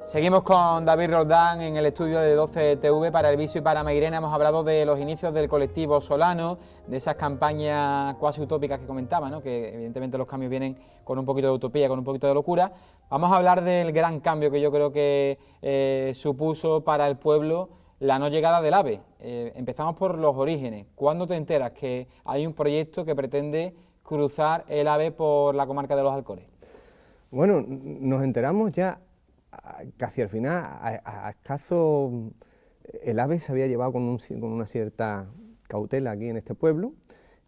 Seguimos con David Roldán en el estudio de 12TV para El Viso y para Mairena. Hemos hablado de los inicios del colectivo Solano, de esas campañas cuasi utópicas que comentaba, ¿no? Que evidentemente los cambios vienen con un poquito de utopía, con un poquito de locura. Vamos a hablar del gran cambio que yo creo que supuso para el pueblo la no llegada del AVE. Empezamos por los orígenes. ¿Cuándo te enteras que hay un proyecto que pretende cruzar el AVE por la comarca de los Alcores? Bueno, nos enteramos ya casi al final, a escaso. El AVE se había llevado con una cierta cautela aquí en este pueblo,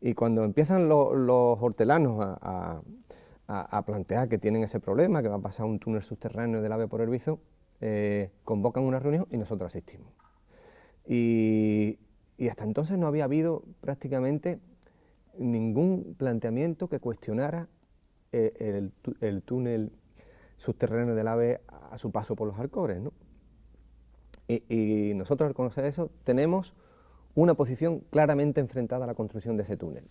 y cuando empiezan los hortelanos a plantear que tienen ese problema, que va a pasar un túnel subterráneo del AVE por el Viso, convocan una reunión y nosotros asistimos. Y hasta entonces no había habido prácticamente ningún planteamiento que cuestionara el túnel subterráneo del AVE a su paso por los Alcores, ¿no? Y nosotros, al conocer eso, tenemos una posición claramente enfrentada a la construcción de ese túnel,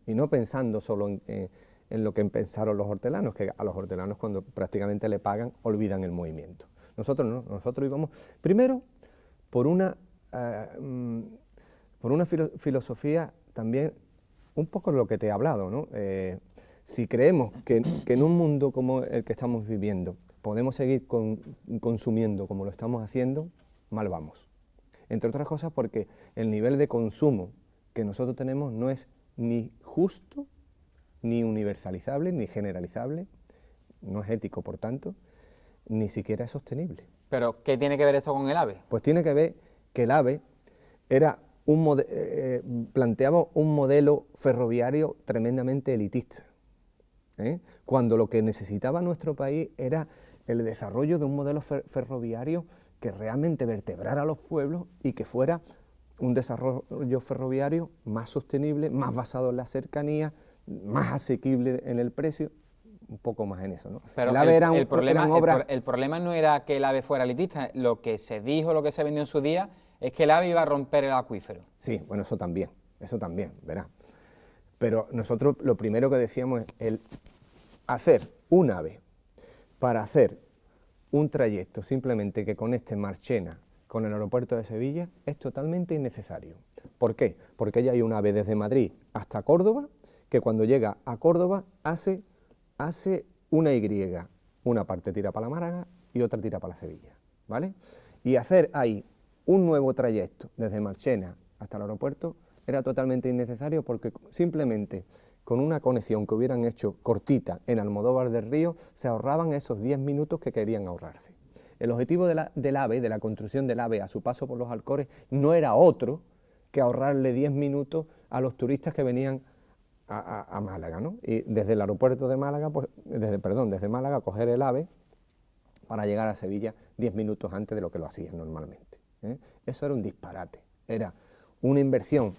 y no pensando solo en lo que pensaron los hortelanos, que a los hortelanos, cuando prácticamente le pagan, olvidan el movimiento. Nosotros no, nosotros íbamos primero por una filosofía también, un poco lo que te he hablado, ¿no? Si creemos que en un mundo como el que estamos viviendo podemos seguir consumiendo como lo estamos haciendo, mal vamos. Entre otras cosas porque el nivel de consumo que nosotros tenemos no es ni justo, ni universalizable, ni generalizable, no es ético, por tanto, ni siquiera es sostenible. ¿Pero qué tiene que ver esto con el AVE? Pues tiene que ver que el AVE era planteaba un modelo ferroviario tremendamente elitista, cuando lo que necesitaba nuestro país era el desarrollo de un modelo ferroviario que realmente vertebrara a los pueblos y que fuera un desarrollo ferroviario más sostenible, más basado en la cercanía, más asequible en el precio, un poco más en eso, ¿no? Pero el problema no era que el AVE fuera elitista, lo que se dijo, lo que se vendió en su día, es que el AVE iba a romper el acuífero. Sí, bueno, eso también, verá. Pero nosotros lo primero que decíamos es el hacer un AVE para hacer un trayecto simplemente que conecte Marchena con el aeropuerto de Sevilla es totalmente innecesario. ¿Por qué? Porque ya hay un AVE desde Madrid hasta Córdoba, que cuando llega a Córdoba hace una Y, una parte tira para la Málaga y otra tira para la Sevilla, ¿vale? Y hacer ahí un nuevo trayecto desde Marchena hasta el aeropuerto era totalmente innecesario, porque simplemente con una conexión que hubieran hecho cortita en Almodóvar del Río se ahorraban esos 10 minutos que querían ahorrarse. El objetivo del AVE, de la construcción del AVE a su paso por los Alcores, no era otro que ahorrarle 10 minutos a los turistas que venían a Málaga, ¿no? Y desde el aeropuerto de Málaga, pues, desde Málaga coger el AVE para llegar a Sevilla 10 minutos antes de lo que lo hacían normalmente, ¿eh? Eso era un disparate, era una inversión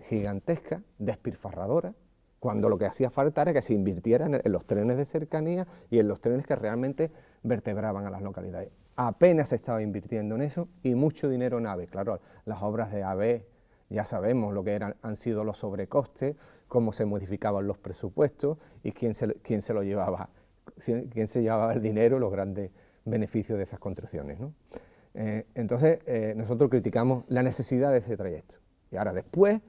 gigantesca, despilfarradora, cuando lo que hacía falta era que se invirtiera en los trenes de cercanía y en los trenes que realmente vertebraban a las localidades. Apenas se estaba invirtiendo en eso, y mucho dinero en AVE. Claro, las obras de AVE, ya sabemos lo que han sido los sobrecostes, cómo se modificaban los presupuestos y quién se llevaba el dinero, los grandes beneficios de esas construcciones, ¿no? Entonces, nosotros criticamos la necesidad de ese trayecto. Y ahora después,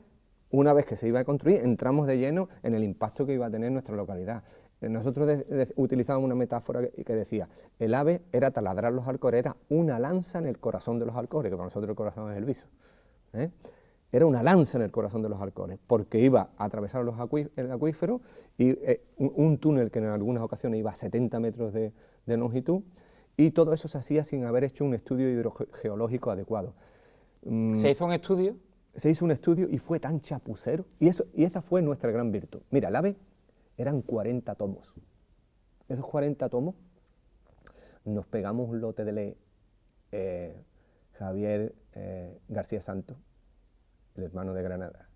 una vez que se iba a construir, entramos de lleno en el impacto que iba a tener nuestra localidad. Nosotros utilizábamos una metáfora que decía, el AVE era taladrar los Alcores, era una lanza en el corazón de los Alcores, que para nosotros el corazón es el Viso, ¿eh? Era una lanza en el corazón de los Alcores, porque iba a atravesar el acuífero, y un túnel que en algunas ocasiones iba a 70 metros de longitud, y todo eso se hacía sin haber hecho un estudio hidrogeológico adecuado. ¿Se hizo un estudio? Se hizo un estudio y fue tan chapucero, y esa fue nuestra gran virtud. Mira, el AVE eran 40 tomos. Esos 40 tomos nos pegamos un lote de Javier García Santos el hermano de Granada,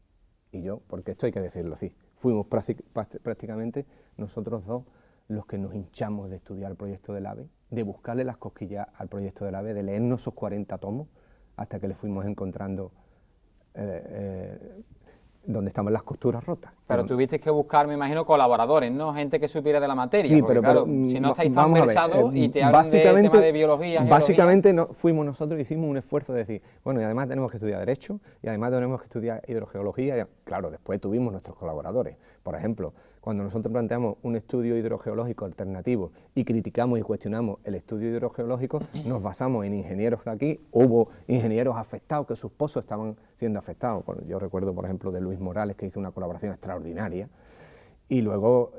y yo, porque esto hay que decirlo así, fuimos prácticamente nosotros dos los que nos hinchamos de estudiar el proyecto del AVE, de buscarle las cosquillas al proyecto del AVE, de leernos esos 40 tomos, hasta que le fuimos encontrando donde estaban las costuras rotas. Pero tuviste que buscar, me imagino, colaboradores, ¿no? Gente que supiera de la materia. Sí, porque, pero si no estáis tan versados y te hablan de básicamente, tema de biología, básicamente fuimos nosotros, hicimos un esfuerzo de decir, bueno, y además tenemos que estudiar Derecho, y además tenemos que estudiar Hidrogeología, y, claro, después tuvimos nuestros colaboradores. Por ejemplo, cuando nosotros planteamos un estudio hidrogeológico alternativo y criticamos y cuestionamos el estudio hidrogeológico, nos basamos en ingenieros de aquí, hubo ingenieros afectados que sus pozos estaban siendo afectados. Yo recuerdo, por ejemplo, de Luis Morales, que hizo una colaboración extraordinaria, y luego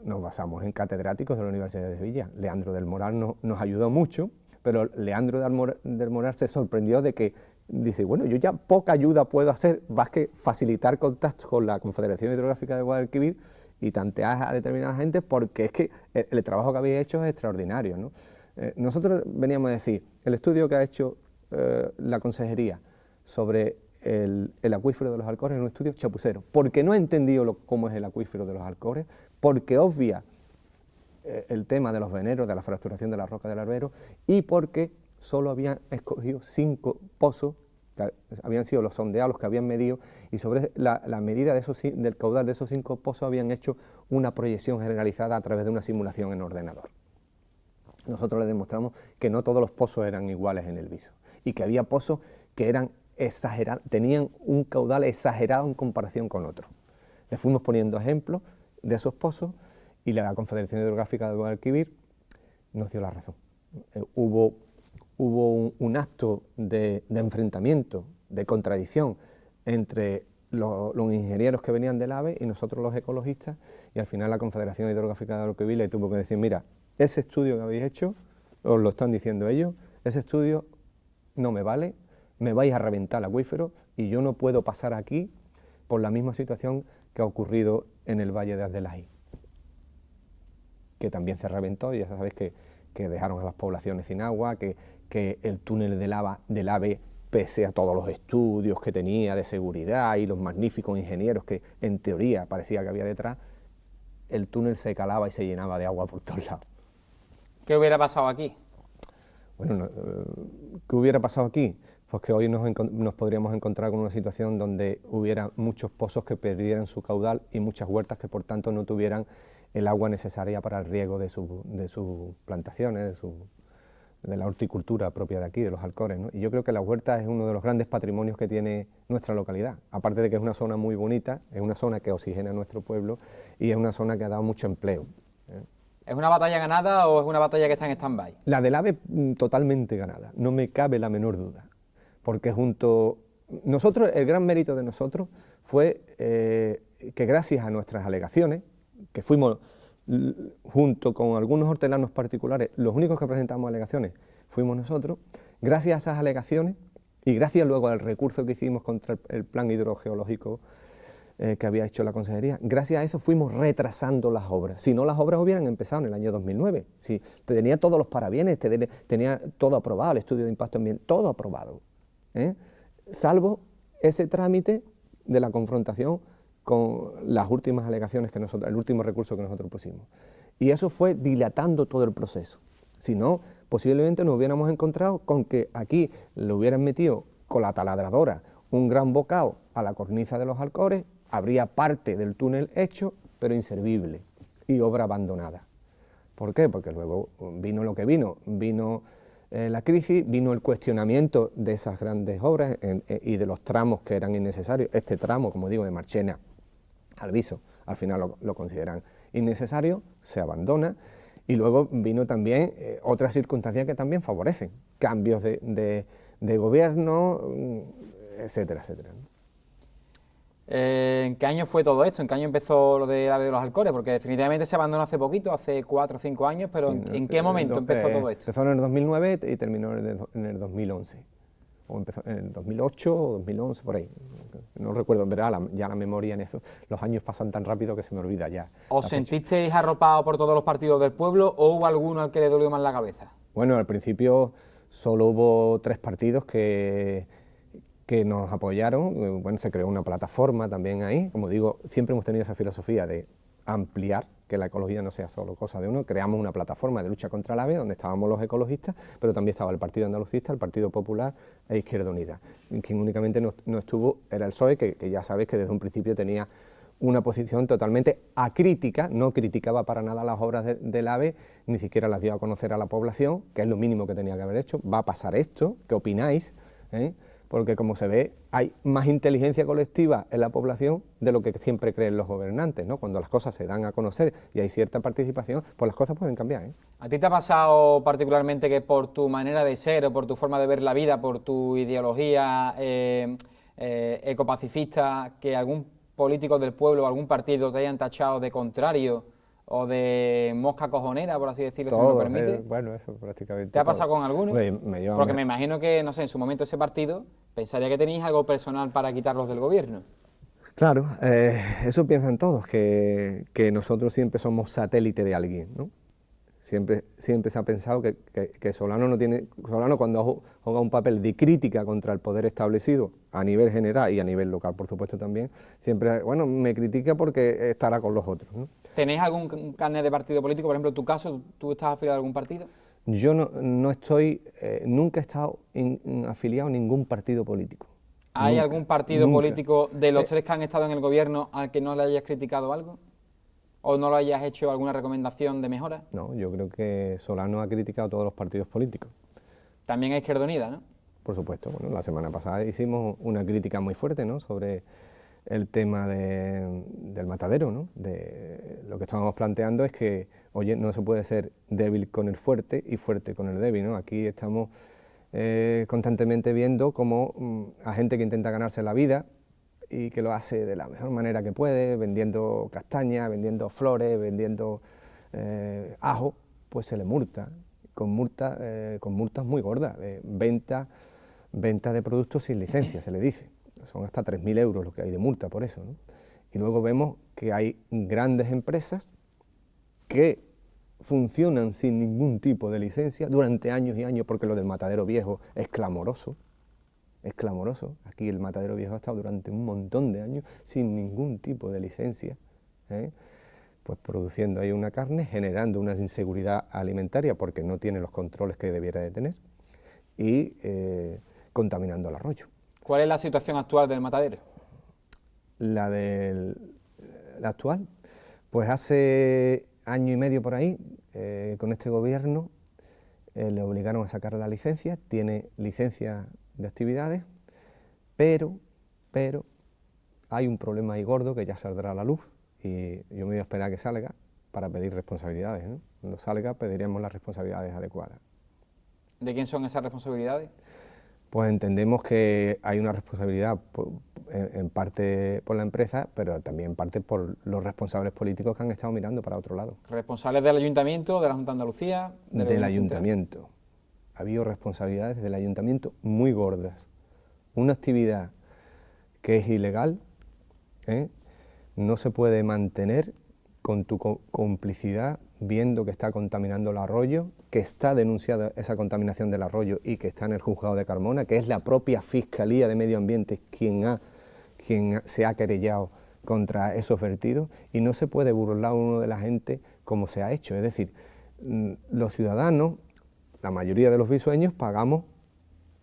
nos basamos en catedráticos de la Universidad de Sevilla. Leandro del Moral nos ayudó mucho, pero Leandro del Moral se sorprendió de que dice, bueno, yo ya poca ayuda puedo hacer, más que facilitar contactos con la Confederación Hidrográfica de Guadalquivir y tantear a determinada gente, porque es que el trabajo que habéis hecho es extraordinario, ¿no? Nosotros veníamos a decir, el estudio que ha hecho la Consejería sobre el acuífero de los Alcores es un estudio chapucero, porque no ha entendido cómo es el acuífero de los Alcores, porque obvia el tema de los veneros, de la fracturación de la roca del Albero, y porque solo habían escogido 5 pozos, que habían sido los sondeados, los que habían medido, y sobre la medida del caudal de esos 5 pozos habían hecho una proyección generalizada a través de una simulación en ordenador. Nosotros les demostramos que no todos los pozos eran iguales en el Viso, y que había pozos que eran exagerados, tenían un caudal exagerado en comparación con otros. Les fuimos poniendo ejemplos de esos pozos, y la Confederación Hidrográfica de Guadalquivir nos dio la razón. Hubo un acto de enfrentamiento, de contradicción entre los ingenieros que venían del AVE y nosotros los ecologistas, y al final la Confederación Hidrográfica de Guadalquivir le tuvo que decir, mira, ese estudio que habéis hecho, os lo están diciendo ellos, ese estudio no me vale, me vais a reventar el acuífero y yo no puedo pasar aquí por la misma situación que ha ocurrido en el Valle de Aldelají, que también se reventó, y ya sabéis que dejaron a las poblaciones sin agua, que el túnel del AVE, pese a todos los estudios que tenía de seguridad y los magníficos ingenieros que en teoría parecía que había detrás, el túnel se calaba y se llenaba de agua por todos lados. ¿Qué hubiera pasado aquí? Bueno, ¿qué hubiera pasado aquí? Pues que hoy nos podríamos encontrar con una situación donde hubiera muchos pozos que perdieran su caudal y muchas huertas que por tanto no tuvieran el agua necesaria para el riego de sus plantaciones, de la horticultura propia de aquí, de los Alcores, ¿no? Y yo creo que la huerta es uno de los grandes patrimonios que tiene nuestra localidad, aparte de que es una zona muy bonita, es una zona que oxigena nuestro pueblo y es una zona que ha dado mucho empleo. ¿Es una batalla ganada o es una batalla que está en stand-by? La del AVE totalmente ganada, no me cabe la menor duda, porque nosotros, el gran mérito de nosotros fue que gracias a nuestras alegaciones, que fuimos junto con algunos hortelanos particulares, los únicos que presentamos alegaciones fuimos nosotros, gracias a esas alegaciones y gracias luego al recurso que hicimos contra el plan hidrogeológico que había hecho la Consejería, gracias a eso fuimos retrasando las obras. Si no, las obras hubieran empezado en el año 2009. Si tenía todos los parabienes, tenía todo aprobado, el estudio de impacto ambiental, todo aprobado, salvo ese trámite de la confrontación con las últimas alegaciones el último recurso que nosotros pusimos. Y eso fue dilatando todo el proceso. Si no, posiblemente nos hubiéramos encontrado con que aquí le hubieran metido con la taladradora un gran bocado a la cornisa de los Alcores, habría parte del túnel hecho, pero inservible y obra abandonada. ¿Por qué? Porque luego vino lo que vino la crisis, vino el cuestionamiento de esas grandes obras y de los tramos que eran innecesarios. Este tramo, como digo, de Marchena al Viso, al final lo consideran innecesario, se abandona, y luego vino también otras circunstancias que también favorecen, cambios de gobierno, etcétera, etcétera. ¿En qué año fue todo esto? ¿En qué año empezó lo del AVE de los Alcores? Porque definitivamente se abandonó hace poquito, hace 4 o 5 años, pero sí, ¿en qué momento empezó todo esto? Empezó en el 2009 y terminó en el 2011. O empezó en el 2008 o 2011, por ahí. No recuerdo, en verdad, ya la memoria en eso, los años pasan tan rápido que se me olvida ya. ¿Os sentisteis arropados por todos los partidos del pueblo o hubo alguno al que le dolió más la cabeza? Bueno, al principio solo hubo 3 partidos que que nos apoyaron. Bueno, se creó una plataforma también ahí. Como digo, siempre hemos tenido esa filosofía de ampliar, que la ecología no sea solo cosa de uno. Creamos una plataforma de lucha contra el AVE, donde estábamos los ecologistas, pero también estaba el Partido Andalucista, el Partido Popular e Izquierda Unida. Quien únicamente no estuvo era el PSOE, que ya sabéis que desde un principio tenía una posición totalmente acrítica, no criticaba para nada las obras del AVE, ni siquiera las dio a conocer a la población, que es lo mínimo que tenía que haber hecho. Va a pasar esto, ¿qué opináis? Porque como se ve, hay más inteligencia colectiva en la población de lo que siempre creen los gobernantes, ¿no? Cuando las cosas se dan a conocer y hay cierta participación, pues las cosas pueden cambiar, ¿eh? ¿A ti te ha pasado particularmente que por tu manera de ser o por tu forma de ver la vida, por tu ideología ecopacifista, que algún político del pueblo o algún partido te hayan tachado de contrario o de mosca cojonera, por así decirlo, si me lo permite? Bueno, eso prácticamente. ¿Te ha pasado con alguno? Porque me me imagino que, no sé, en su momento ese partido pensaría que tenéis algo personal para quitarlos del gobierno. Claro, eso piensan todos, que nosotros siempre somos satélite de alguien, ¿no? Siempre se ha pensado que Solano no tiene. Solano, cuando juega un papel de crítica contra el poder establecido a nivel general y a nivel local, por supuesto también, siempre, bueno, me critica porque estará con los otros, ¿no? ¿Tenéis algún carnet de partido político? Por ejemplo, en tu caso, ¿tú estás afiliado a algún partido? Yo no estoy, nunca he estado afiliado a ningún partido político. ¿Hay Nunca, algún partido nunca. político de los tres que han estado en el gobierno al que no le hayas criticado algo? ¿O no le hayas hecho alguna recomendación de mejora? No, yo creo que Solano ha criticado a todos los partidos políticos. También a Izquierda Unida, ¿no? Por supuesto. Bueno, la semana pasada hicimos una crítica muy fuerte, ¿no?, sobre el tema del matadero, ¿no? Lo que estábamos planteando es que, oye, no se puede ser débil con el fuerte y fuerte con el débil, ¿no? Aquí estamos constantemente viendo cómo a gente que intenta ganarse la vida y que lo hace de la mejor manera que puede, vendiendo castaña, vendiendo flores, vendiendo ajo, pues se le multa, con multas muy gordas, de venta de productos sin licencia, se le dice. Son hasta 3.000 euros lo que hay de multa por eso, ¿no? Y luego vemos que hay grandes empresas que funcionan sin ningún tipo de licencia durante años y años, porque lo del matadero viejo es clamoroso. Es clamoroso. Aquí el matadero viejo ha estado durante un montón de años sin ningún tipo de licencia, pues produciendo ahí una carne, generando una inseguridad alimentaria porque no tiene los controles que debiera de tener y contaminando el arroyo. ¿Cuál es la situación actual del matadero? La actual, pues hace año y medio por ahí, con este gobierno, le obligaron a sacar la licencia, tiene licencia de actividades, pero hay un problema ahí gordo que ya saldrá a la luz y yo me voy a esperar a que salga para pedir responsabilidades, ¿no? Cuando salga pediremos las responsabilidades adecuadas. ¿De quién son esas responsabilidades? Pues entendemos que hay una responsabilidad en parte por la empresa, pero también en parte por los responsables políticos que han estado mirando para otro lado. ¿Responsables del Ayuntamiento, de la Junta de Andalucía? Del Ayuntamiento. Ha habido responsabilidades del Ayuntamiento muy gordas. Una actividad que es ilegal, no se puede mantener con tu complicidad, viendo que está contaminando el arroyo, que está denunciada esa contaminación del arroyo y que está en el juzgado de Carmona, que es la propia Fiscalía de Medio Ambiente quien se ha querellado contra esos vertidos, y no se puede burlar uno de la gente como se ha hecho. Es decir, los ciudadanos, la mayoría de los bisueños, pagamos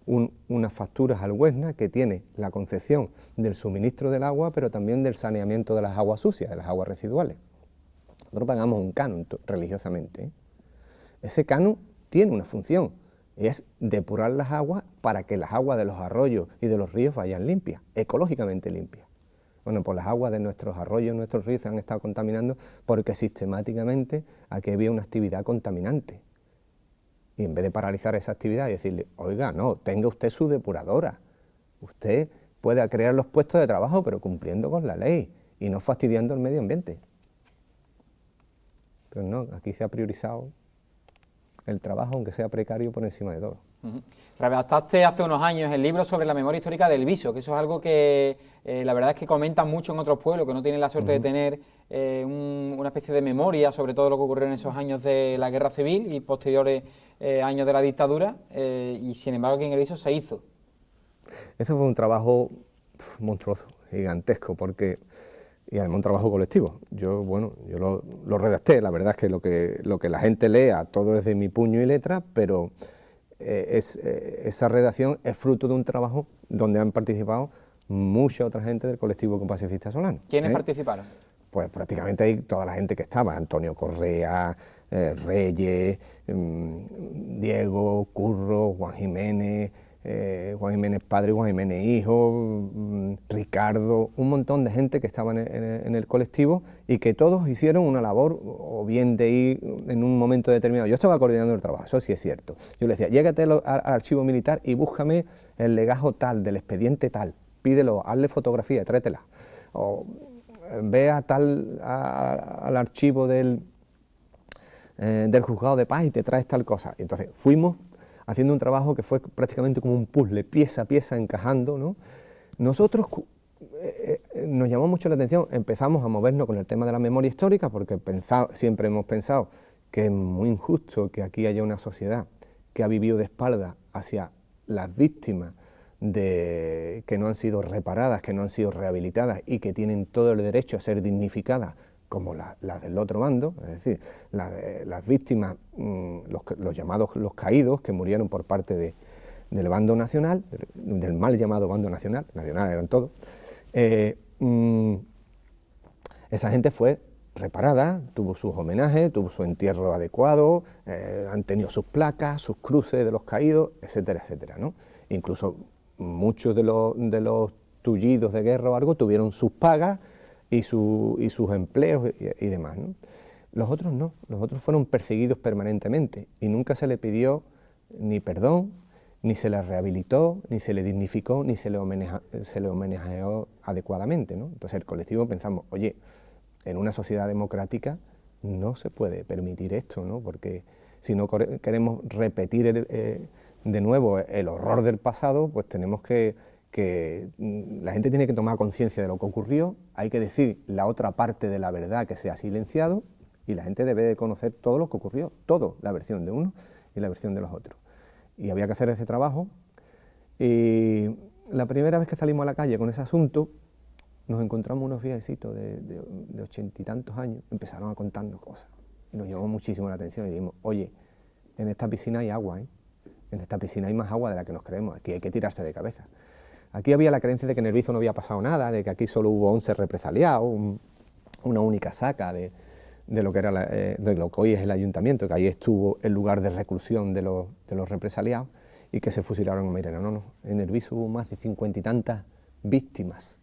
unas facturas al Huesna que tiene la concesión del suministro del agua, pero también del saneamiento de las aguas sucias, de las aguas residuales. Nosotros pagamos un canon religiosamente. Ese canon tiene una función, es depurar las aguas para que las aguas de los arroyos y de los ríos vayan limpias, ecológicamente limpias. Bueno, pues las aguas de nuestros arroyos, nuestros ríos se han estado contaminando porque sistemáticamente aquí había una actividad contaminante. Y en vez de paralizar esa actividad y decirle, oiga, no, tenga usted su depuradora, usted puede crear los puestos de trabajo, pero cumpliendo con la ley y no fastidiando el medio ambiente. Pero no, aquí se ha priorizado el trabajo, aunque sea precario, por encima de todo. Redactaste hace unos años el libro sobre la memoria histórica del Viso, que eso es algo que la verdad es que comentan mucho en otros pueblos que no tienen la suerte de tener una especie de memoria sobre todo lo que ocurrió en esos años de la guerra civil y posteriores años de la dictadura, y sin embargo aquí en el Viso se hizo. Eso fue un trabajo monstruoso, gigantesco, porque, y además un trabajo colectivo. Yo lo redacté, la verdad es que lo que la gente lea, todo es de mi puño y letra, pero esa redacción es fruto de un trabajo donde han participado mucha otra gente del colectivo Compasifista Solano. ¿Quiénes participaron? Pues prácticamente ahí toda la gente que estaba, Antonio Correa, Reyes, Diego, Curro, Juan Jiménez padre, Juan Jiménez hijo, Ricardo, un montón de gente que estaba en el colectivo y que todos hicieron una labor, o bien de ir en un momento determinado. Yo estaba coordinando el trabajo, eso sí es cierto. Yo le decía, llégate al archivo militar y búscame el legajo tal, del expediente tal, pídelo, hazle fotografía, tráetela. O ve al archivo del juzgado de paz y te traes tal cosa. Y entonces fuimos haciendo un trabajo que fue prácticamente como un puzzle, pieza a pieza encajando, ¿no? Nosotros nos llamó mucho la atención, empezamos a movernos con el tema de la memoria histórica, porque siempre hemos pensado que es muy injusto que aquí haya una sociedad que ha vivido de espaldas hacia las víctimas que no han sido reparadas, que no han sido rehabilitadas y que tienen todo el derecho a ser dignificadas como las del otro bando, es decir, las víctimas, los llamados los caídos, que murieron por parte del bando nacional, del mal llamado bando nacional eran todos, esa gente fue reparada, tuvo sus homenajes, tuvo su entierro adecuado, han tenido sus placas, sus cruces de los caídos, etcétera, etcétera, ¿no? Incluso muchos de los tullidos de guerra o algo tuvieron sus pagas y sus empleos y demás, ¿no? Los otros no, los otros fueron perseguidos permanentemente y nunca se le pidió ni perdón, ni se le rehabilitó, ni se le dignificó, ni se le homenajeó adecuadamente, ¿no? Entonces el colectivo pensamos, oye, en una sociedad democrática no se puede permitir esto, ¿no? Porque si no queremos repetir de nuevo el horror del pasado, pues tenemos que la gente tiene que tomar conciencia de lo que ocurrió, hay que decir la otra parte de la verdad que se ha silenciado y la gente debe de conocer todo lo que ocurrió, todo, la versión de uno y la versión de los otros. Y había que hacer ese trabajo y la primera vez que salimos a la calle con ese asunto nos encontramos unos viejecitos de 80 y tantos años, empezaron a contarnos cosas y nos llamó muchísimo la atención y dijimos, oye, en esta piscina hay agua, en esta piscina hay más agua de la que nos creemos, aquí hay que tirarse de cabeza. Aquí había la creencia de que en el Bízo no había pasado nada, de que aquí solo hubo 11 represaliados, una única saca de lo que era de lo que hoy es el ayuntamiento, que ahí estuvo el lugar de reclusión de los represaliados y que se fusilaron en Mairena. No, en el Bízo hubo más de 50 y tantas víctimas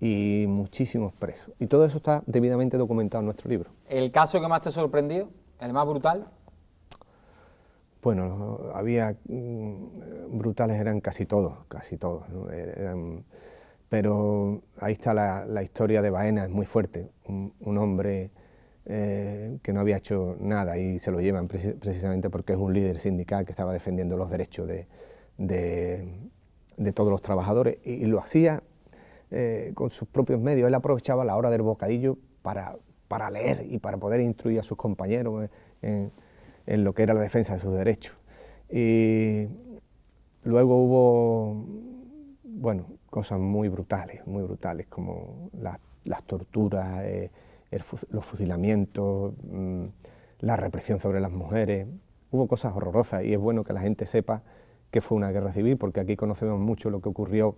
y muchísimos presos. Y todo eso está debidamente documentado en nuestro libro. ¿El caso que más te sorprendió, el más brutal? Bueno, había brutales, eran casi todos, ¿no? Pero ahí está la historia de Baena, es muy fuerte, un hombre que no había hecho nada y se lo llevan precisamente porque es un líder sindical que estaba defendiendo los derechos de todos los trabajadores y lo hacía con sus propios medios. Él aprovechaba la hora del bocadillo para leer y para poder instruir a sus compañeros en lo que era la defensa de sus derechos. Y luego hubo, bueno, cosas muy brutales, como las torturas, los fusilamientos, la represión sobre las mujeres. Hubo cosas horrorosas y es bueno que la gente sepa que fue una guerra civil, porque aquí conocemos mucho lo que ocurrió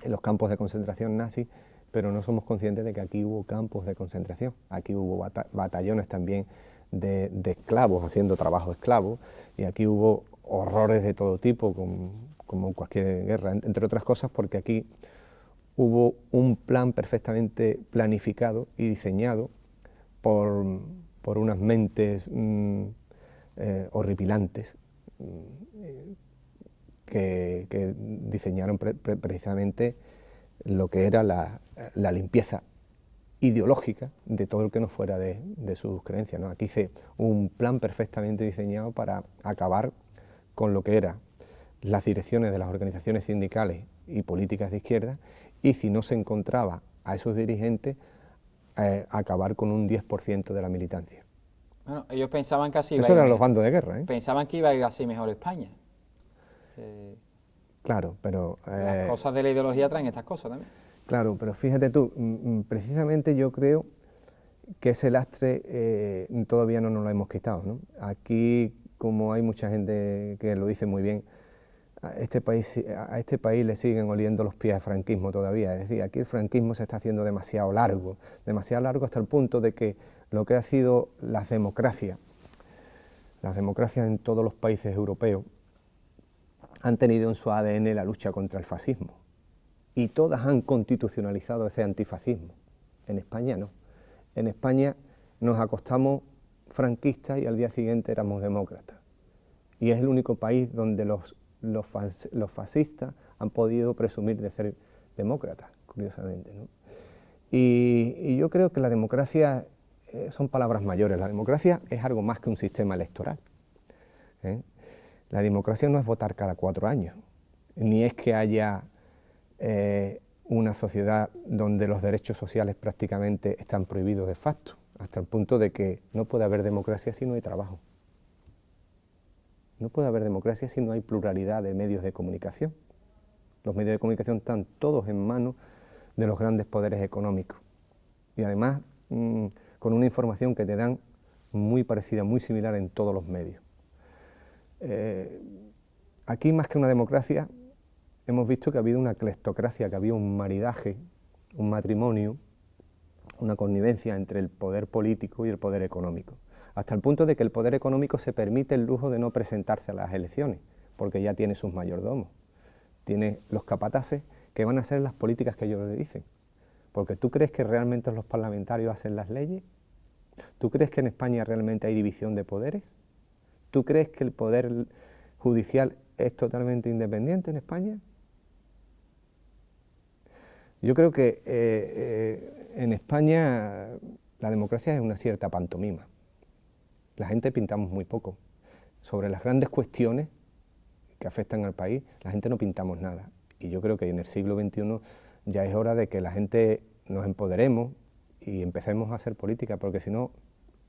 en los campos de concentración nazis, pero no somos conscientes de que aquí hubo campos de concentración, aquí hubo batallones también de esclavos haciendo trabajo esclavo y aquí hubo horrores de todo tipo como en cualquier guerra, entre otras cosas porque aquí hubo un plan perfectamente planificado y diseñado por unas mentes horripilantes que diseñaron precisamente lo que era la limpieza ideológica de todo el que no fuera de sus creencias, ¿no? Aquí un plan perfectamente diseñado para acabar con lo que eran las direcciones de las organizaciones sindicales y políticas de izquierda y si no se encontraba a esos dirigentes, acabar con un 10% de la militancia. Bueno, ellos pensaban que así Eso eran los bandos de guerra, pensaban que iba a ir así mejor España. Claro, pero... Las cosas de la ideología traen estas cosas también. Claro, pero fíjate tú, precisamente yo creo que ese lastre todavía no nos lo hemos quitado, ¿no? Aquí, como hay mucha gente que lo dice muy bien, a este país le siguen oliendo los pies al franquismo todavía. Es decir, aquí el franquismo se está haciendo demasiado largo hasta el punto de que lo que ha sido las democracias en todos los países europeos han tenido en su ADN la lucha contra el fascismo. Y todas han constitucionalizado ese antifascismo. En España no. En España nos acostamos franquistas y al día siguiente éramos demócratas. Y es el único país donde los fascistas han podido presumir de ser demócratas, curiosamente, ¿no? Y yo creo que la democracia son palabras mayores. La democracia es algo más que un sistema electoral, ¿eh? La democracia no es votar cada 4 años, ni es que haya una sociedad donde los derechos sociales prácticamente están prohibidos de facto, hasta el punto de que no puede haber democracia si no hay trabajo. No puede haber democracia si no hay pluralidad de medios de comunicación. Los medios de comunicación están todos en manos de los grandes poderes económicos. Y además, con una información que te dan muy parecida, muy similar en todos los medios. Aquí, más que una democracia, hemos visto que ha habido una cleptocracia, que ha habido un maridaje, un matrimonio, una connivencia entre el poder político y el poder económico, hasta el punto de que el poder económico se permite el lujo de no presentarse a las elecciones, porque ya tiene sus mayordomos, tiene los capataces que van a hacer las políticas que ellos le dicen. Porque ¿tú crees que realmente los parlamentarios hacen las leyes? ¿Tú crees que en España realmente hay división de poderes? ¿Tú crees que el poder judicial es totalmente independiente en España? Yo creo que en España la democracia es una cierta pantomima. La gente pintamos muy poco. Sobre las grandes cuestiones que afectan al país, la gente no pintamos nada. Y yo creo que en el siglo XXI ya es hora de que la gente nos empoderemos y empecemos a hacer política, porque si no,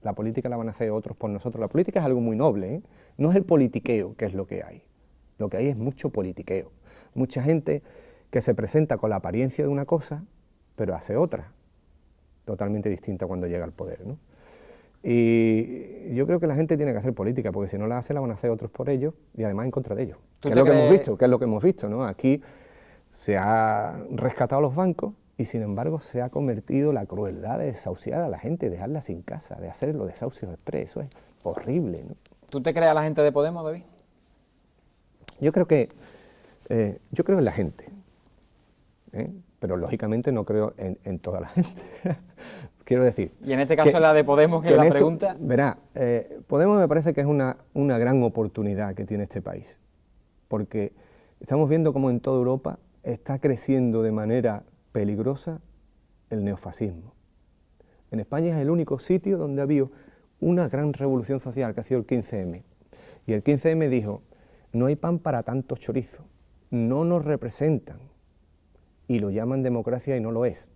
la política la van a hacer otros por nosotros. La política es algo muy noble, ¿eh? No es el politiqueo, que es lo que hay. Lo que hay es mucho politiqueo. Mucha gente que se presenta con la apariencia de una cosa, pero hace otra, totalmente distinta cuando llega al poder, ¿no? Y yo creo que la gente tiene que hacer política, porque si no la hace, la van a hacer otros por ellos, y además en contra de ellos. Que es lo que hemos visto, ¿no? Aquí se ha rescatado a los bancos, y sin embargo se ha convertido la crueldad de desahuciar a la gente, dejarla sin casa, de hacer los desahucios express. Eso es horrible, ¿no? ¿Tú te crees a la gente de Podemos, David? Yo creo en la gente, ¿eh? Pero lógicamente no creo en toda la gente. Quiero decir... Y en este caso la de Podemos, que es la pregunta... Verá, Podemos me parece que es una gran oportunidad que tiene este país, porque estamos viendo cómo en toda Europa está creciendo de manera peligrosa el neofascismo. En España es el único sitio donde ha habido una gran revolución social, que ha sido el 15M. Y el 15M dijo, no hay pan para tanto chorizo, no nos representan, y lo llaman democracia y no lo es.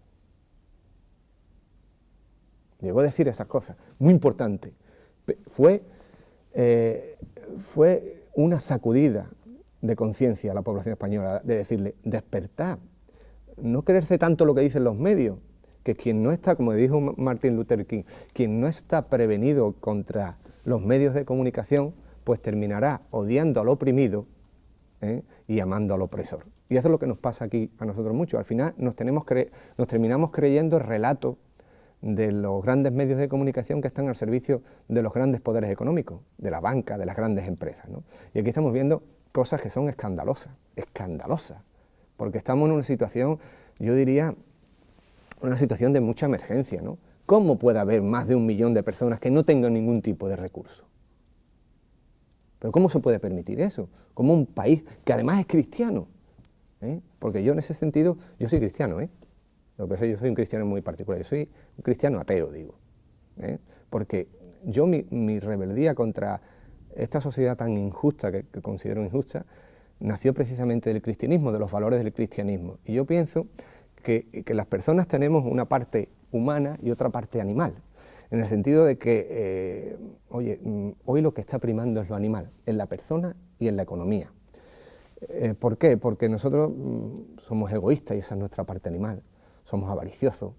Llegó a decir esas cosas, muy importante. Fue una sacudida de conciencia a la población española, de decirle, despertad, no creerse tanto lo que dicen los medios, que quien no está, como dijo Martin Luther King, quien no está prevenido contra los medios de comunicación, pues terminará odiando al oprimido, ¿eh? Y amando al opresor. Y eso es lo que nos pasa aquí a nosotros mucho. Al final nos terminamos creyendo el relato de los grandes medios de comunicación que están al servicio de los grandes poderes económicos, de la banca, de las grandes empresas, ¿no? Y aquí estamos viendo cosas que son escandalosas, porque estamos en una situación, yo diría, una situación de mucha emergencia, ¿no? ¿Cómo puede haber más de 1 millón de personas que no tengan ningún tipo de recurso? ¿Pero cómo se puede permitir eso? Como un país que además es cristiano, ¿eh? Porque yo en ese sentido, yo soy cristiano, ¿eh? Lo que pasa es que yo soy un cristiano muy particular, yo soy un cristiano ateo, digo, ¿eh? Porque yo mi rebeldía contra esta sociedad tan injusta, que considero injusta, nació precisamente del cristianismo, de los valores del cristianismo. Y yo pienso que las personas tenemos una parte humana y otra parte animal, en el sentido de que, hoy lo que está primando es lo animal, en la persona y en la economía. ¿Por qué? Porque nosotros somos egoístas y esa es nuestra parte animal, somos avariciosos,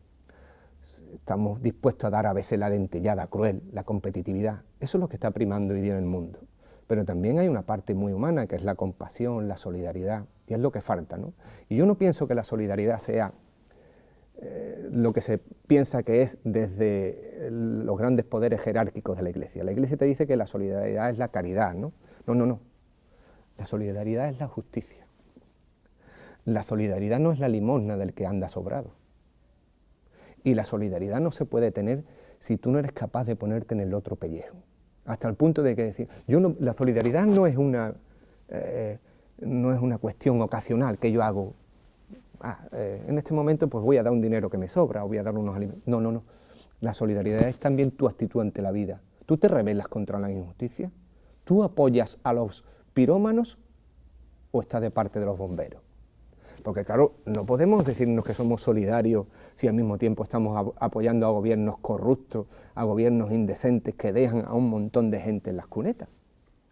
estamos dispuestos a dar a veces la dentellada cruel, la competitividad, eso es lo que está primando hoy día en el mundo. Pero también hay una parte muy humana que es la compasión, la solidaridad, y es lo que falta, ¿no? Y yo no pienso que la solidaridad sea lo que se piensa que es desde los grandes poderes jerárquicos de la Iglesia. La Iglesia te dice que la solidaridad es la caridad, ¿no? No, no, no. La solidaridad es la justicia. La solidaridad no es la limosna del que anda sobrado. Y la solidaridad no se puede tener si tú no eres capaz de ponerte en el otro pellejo. Hasta el punto de que decir, la solidaridad no es una cuestión ocasional que yo hago. En este momento pues voy a dar un dinero que me sobra o voy a dar unos alimentos. No, no, no. La solidaridad es también tu actitud ante la vida. ¿Tú te rebelas contra la injusticia? ¿Tú apoyas a los pirómanos o estás de parte de los bomberos? Porque claro, no podemos decirnos que somos solidarios si al mismo tiempo estamos apoyando a gobiernos corruptos, a gobiernos indecentes que dejan a un montón de gente en las cunetas.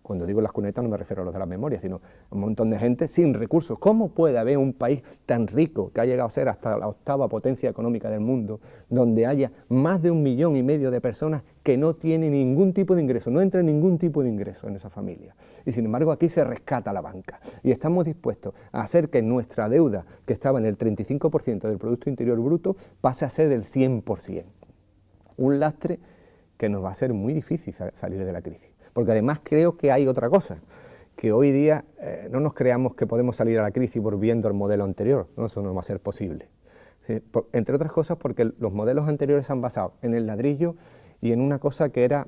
Cuando digo las cunetas no me refiero a los de la memoria, sino a un montón de gente sin recursos. ¿Cómo puede haber un país tan rico, que ha llegado a ser hasta la 8ª potencia económica del mundo, donde haya más de 1,5 millones de personas que no tienen ningún tipo de ingreso, no entra ningún tipo de ingreso en esa familia? Y sin embargo aquí se rescata la banca y estamos dispuestos a hacer que nuestra deuda, que estaba en el 35% del Producto Interior Bruto, pase a ser del 100%. Un lastre que nos va a ser muy difícil salir de la crisis. Porque además creo que hay otra cosa, que hoy día no nos creamos que podemos salir a la crisis volviendo al modelo anterior, ¿no? Eso no va a ser posible. Entre otras cosas porque los modelos anteriores se han basado en el ladrillo y en una cosa que era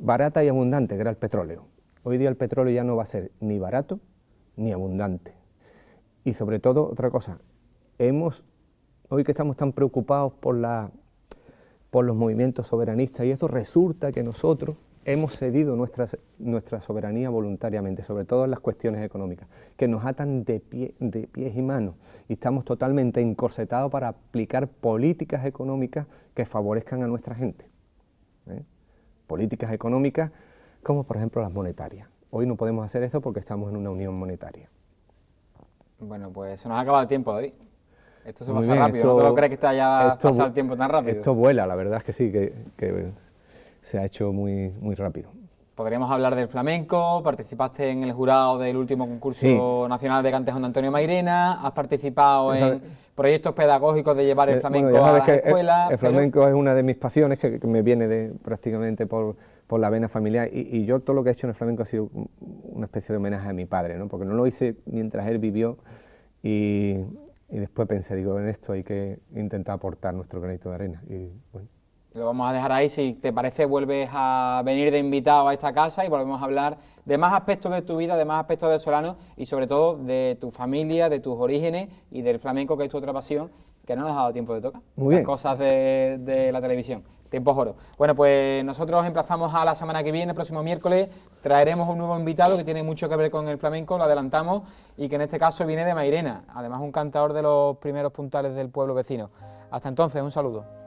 barata y abundante, que era el petróleo. Hoy día el petróleo ya no va a ser ni barato ni abundante. Y sobre todo, otra cosa, hoy que estamos tan preocupados por los movimientos soberanistas y eso, resulta que nosotros hemos cedido nuestra soberanía voluntariamente, sobre todo en las cuestiones económicas, que nos atan de pies y manos y estamos totalmente encorsetados para aplicar políticas económicas que favorezcan a nuestra gente. Políticas económicas como por ejemplo las monetarias. Hoy no podemos hacer eso porque estamos en una unión monetaria. Bueno, pues se nos ha acabado el tiempo, David. Esto se Muy pasa bien, rápido, ¿no te lo crees que te haya pasado el tiempo tan rápido? Esto vuela, la verdad es que sí, que se ha hecho muy, muy rápido. Podríamos hablar del flamenco, participaste en el jurado del último concurso nacional de Cantejón de Antonio Mairena, has participado en proyectos pedagógicos de llevar el flamenco a las escuelas. El flamenco es una de mis pasiones que me viene prácticamente por la vena familiar y yo todo lo que he hecho en el flamenco ha sido una especie de homenaje a mi padre, ¿no? Porque no lo hice mientras él vivió y después pensé, digo, en esto hay que intentar aportar nuestro granito de arena y bueno. Lo vamos a dejar ahí, si te parece vuelves a venir de invitado a esta casa y volvemos a hablar de más aspectos de tu vida, de más aspectos del Solano y sobre todo de tu familia, de tus orígenes y del flamenco, que es tu otra pasión, que no nos ha dado tiempo de tocar. Muy bien. Las cosas de la televisión, tiempos oro. Bueno, pues nosotros emplazamos a la semana que viene, el próximo miércoles, traeremos un nuevo invitado que tiene mucho que ver con el flamenco, lo adelantamos, y que en este caso viene de Mairena, además un cantador de los primeros puntales del pueblo vecino. Hasta entonces, un saludo.